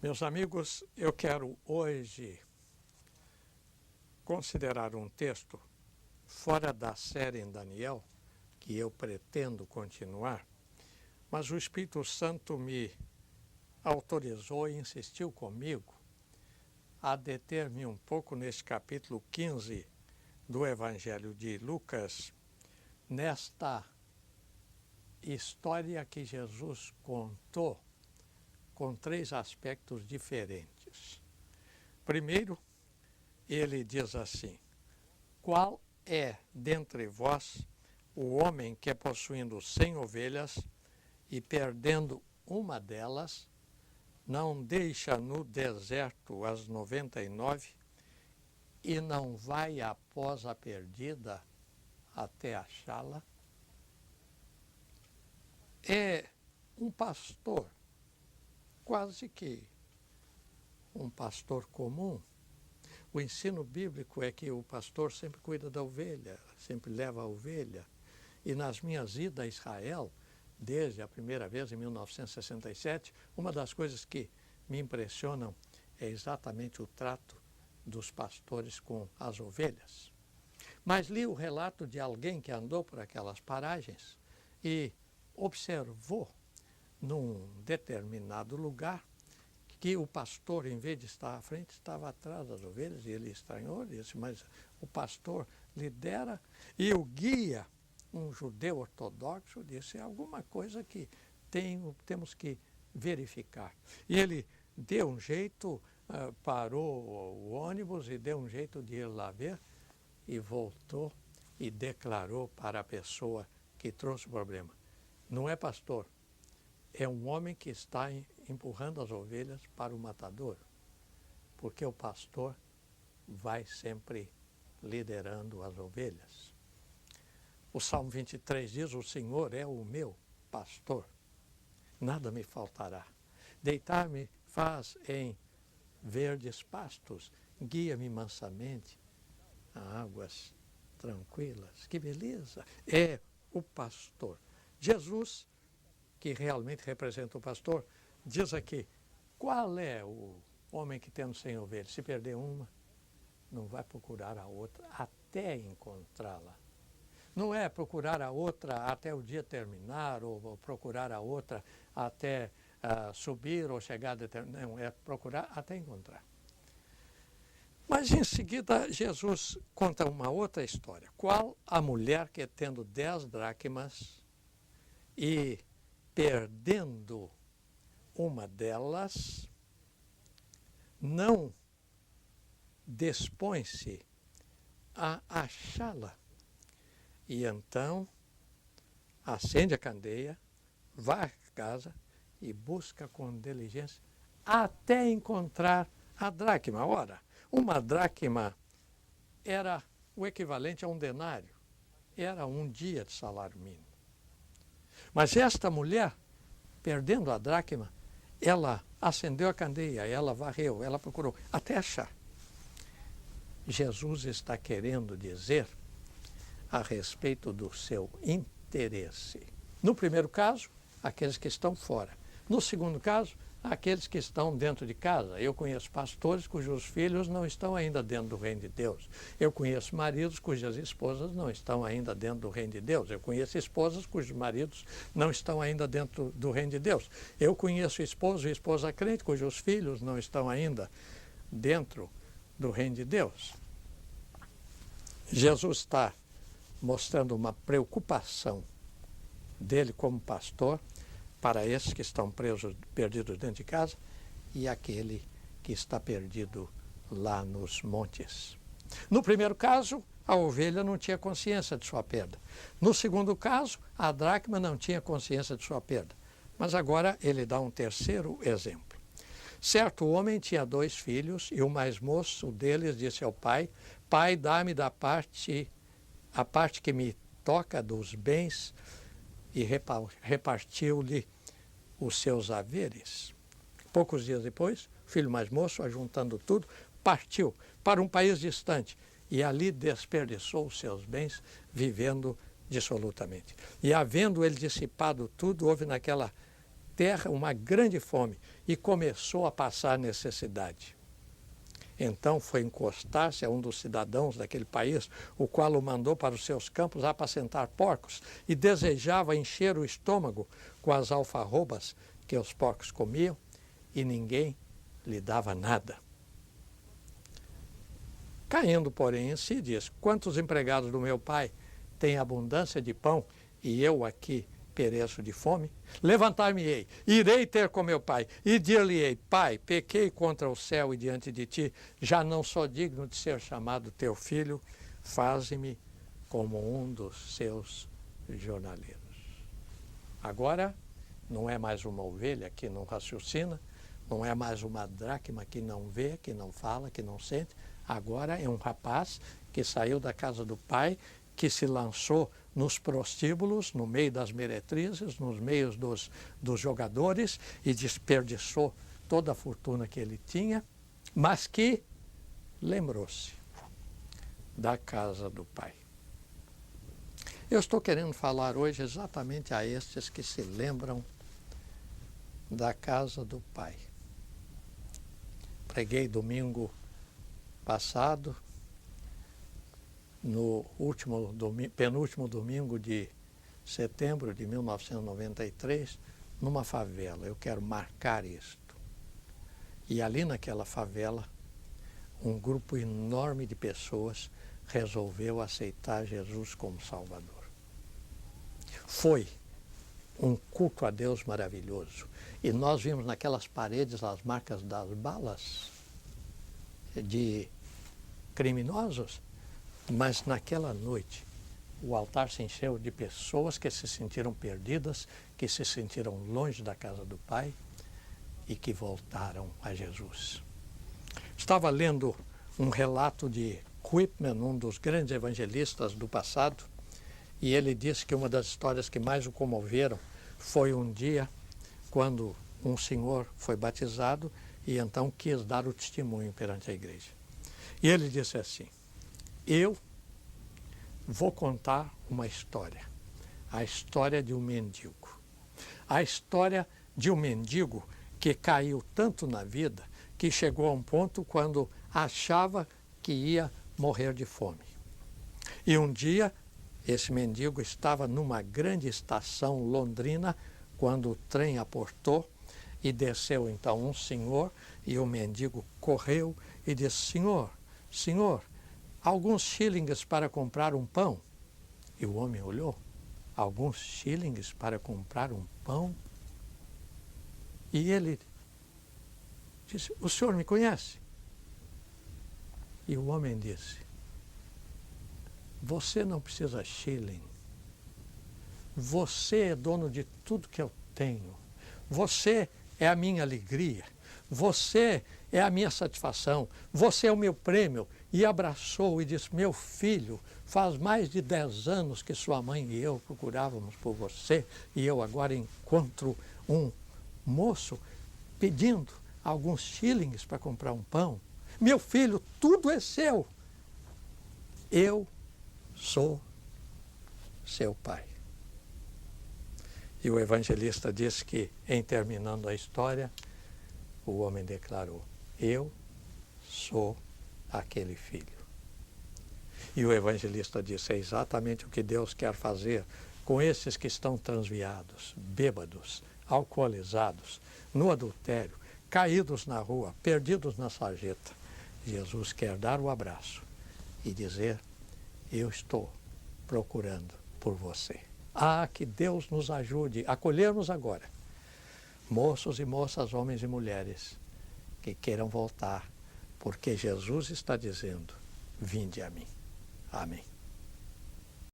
Meus amigos, eu quero hoje considerar um texto fora da série em Daniel, que eu pretendo continuar, mas o Espírito Santo me autorizou e insistiu comigo a deter-me um pouco neste capítulo 15 do Evangelho de Lucas, nesta história que Jesus contou com três aspectos diferentes. Primeiro, ele diz assim: qual é dentre vós o homem que, possuindo 100 ovelhas e perdendo uma delas, não deixa no deserto as 99 e não vai após a perdida até achá-la? É um pastor, quase que um pastor comum. O ensino bíblico é que o pastor sempre cuida da ovelha, sempre leva a ovelha. E nas minhas idas a Israel, desde a primeira vez em 1967, uma das coisas que me impressionam é exatamente o trato dos pastores com as ovelhas. Mas li o relato de alguém que andou por aquelas paragens e observou num determinado lugar que o pastor, em vez de estar à frente, estava atrás das ovelhas, e ele estranhou, disse, mas o pastor lidera, e o guia, um judeu ortodoxo, disse, é alguma coisa que temos que verificar. E ele deu um jeito, parou o ônibus e deu um jeito de ir lá ver, e voltou e declarou para a pessoa que trouxe o problema: não é pastor, é um homem que está empurrando as ovelhas para o matadouro, porque o pastor vai sempre liderando as ovelhas. O Salmo 23 diz: o Senhor é o meu pastor, nada me faltará. Deitar-me faz em verdes pastos, guia-me mansamente a águas tranquilas. Que beleza! É o pastor. Jesus, que realmente representa o pastor, diz aqui: qual é o homem que tendo 100 ovelhas? Se perder uma, não vai procurar a outra até encontrá-la. Não é procurar a outra até o dia terminar, ou procurar a outra até subir ou chegar a determinado. Não, é procurar até encontrar. Mas em seguida Jesus conta uma outra história. Qual a mulher que, tendo 10 dracmas e perdendo uma delas, não dispõe-se a achá-la? E então acende a candeia, vai à casa e busca com diligência até encontrar a dracma. Ora, uma dracma era o equivalente a um denário, era um dia de salário mínimo. Mas esta mulher, perdendo a dracma, ela acendeu a candeia, ela varreu, ela procurou, até achar. Jesus está querendo dizer a respeito do seu interesse. No primeiro caso, aqueles que estão fora. No segundo caso, aqueles que estão dentro de casa. Eu conheço pastores cujos filhos não estão ainda dentro do reino de Deus. Eu conheço maridos cujas esposas não estão ainda dentro do reino de Deus. Eu conheço esposas cujos maridos não estão ainda dentro do reino de Deus. Eu conheço esposo e esposa crente cujos filhos não estão ainda dentro do reino de Deus. Jesus está mostrando uma preocupação dele como pastor para esses que estão perdidos dentro de casa e aquele que está perdido lá nos montes. No primeiro caso, a ovelha não tinha consciência de sua perda. No segundo caso, a dracma não tinha consciência de sua perda. Mas agora ele dá um terceiro exemplo. Certo homem tinha 2 filhos e o mais moço deles disse ao pai: pai, dá-me a parte que me toca dos bens, e repartiu-lhe os seus haveres. Poucos dias depois, o filho mais moço, ajuntando tudo, partiu para um país distante e ali desperdiçou os seus bens, vivendo dissolutamente. E havendo ele dissipado tudo, houve naquela terra uma grande fome e começou a passar necessidade. Então foi encostar-se a um dos cidadãos daquele país, o qual o mandou para os seus campos apacentar porcos, e desejava encher o estômago com as alfarrobas que os porcos comiam, e ninguém lhe dava nada. Caindo, porém, em si, diz: quantos empregados do meu pai têm abundância de pão, e eu aqui pereço de fome? Levantar-me-ei, irei ter com meu pai, e dir-lhe-ei: Pai, pequei contra o céu e diante de ti, já não sou digno de ser chamado teu filho, faze-me como um dos seus jornaleiros. Agora, não é mais uma ovelha que não raciocina, não é mais uma dracma que não vê, que não fala, que não sente. Agora é um rapaz que saiu da casa do pai, que se lançou nos prostíbulos, no meio das meretrizes, nos meios dos jogadores, e desperdiçou toda a fortuna que ele tinha, mas que lembrou-se da casa do pai. Eu estou querendo falar hoje exatamente a estes que se lembram da casa do pai. Preguei domingo passado, no penúltimo domingo de setembro de 1993, numa favela. Eu quero marcar isto. E ali naquela favela, um grupo enorme de pessoas resolveu aceitar Jesus como Salvador. Foi um culto a Deus maravilhoso. E nós vimos naquelas paredes as marcas das balas de criminosos, mas naquela noite o altar se encheu de pessoas que se sentiram perdidas, que se sentiram longe da casa do Pai e que voltaram a Jesus. Estava lendo um relato de Whitman, um dos grandes evangelistas do passado, e ele disse que uma das histórias que mais o comoveram foi um dia quando um senhor foi batizado e então quis dar o testemunho perante a igreja. E ele disse assim: eu vou contar uma história, a história de um mendigo. A história de um mendigo que caiu tanto na vida que chegou a um ponto quando achava que ia morrer de fome. E um dia, esse mendigo estava numa grande estação londrina quando o trem aportou e desceu então um senhor e o mendigo correu e disse: Senhor, alguns shillings para comprar um pão? E o homem olhou: alguns shillings para comprar um pão? E ele disse: o senhor me conhece? E o homem disse: você não precisa shilling. Você é dono de tudo que eu tenho. Você é a minha alegria. Você é a minha satisfação. Você é o meu prêmio. E abraçou e disse: meu filho, faz mais de 10 anos que sua mãe e eu procurávamos por você, e eu agora encontro um moço pedindo alguns shillings para comprar um pão. Meu filho, tudo é seu. Eu sou seu pai. E o evangelista disse que, em terminando a história, o homem declarou: eu sou aquele filho. E o evangelista disse: é exatamente o que Deus quer fazer com esses que estão transviados, bêbados, alcoolizados, no adultério, caídos na rua, perdidos na sarjeta. Jesus quer dar o abraço e dizer: eu estou procurando por você. Ah, que Deus nos ajude a acolhermos agora moços e moças, homens e mulheres que queiram voltar, porque Jesus está dizendo: vinde a mim. Amém.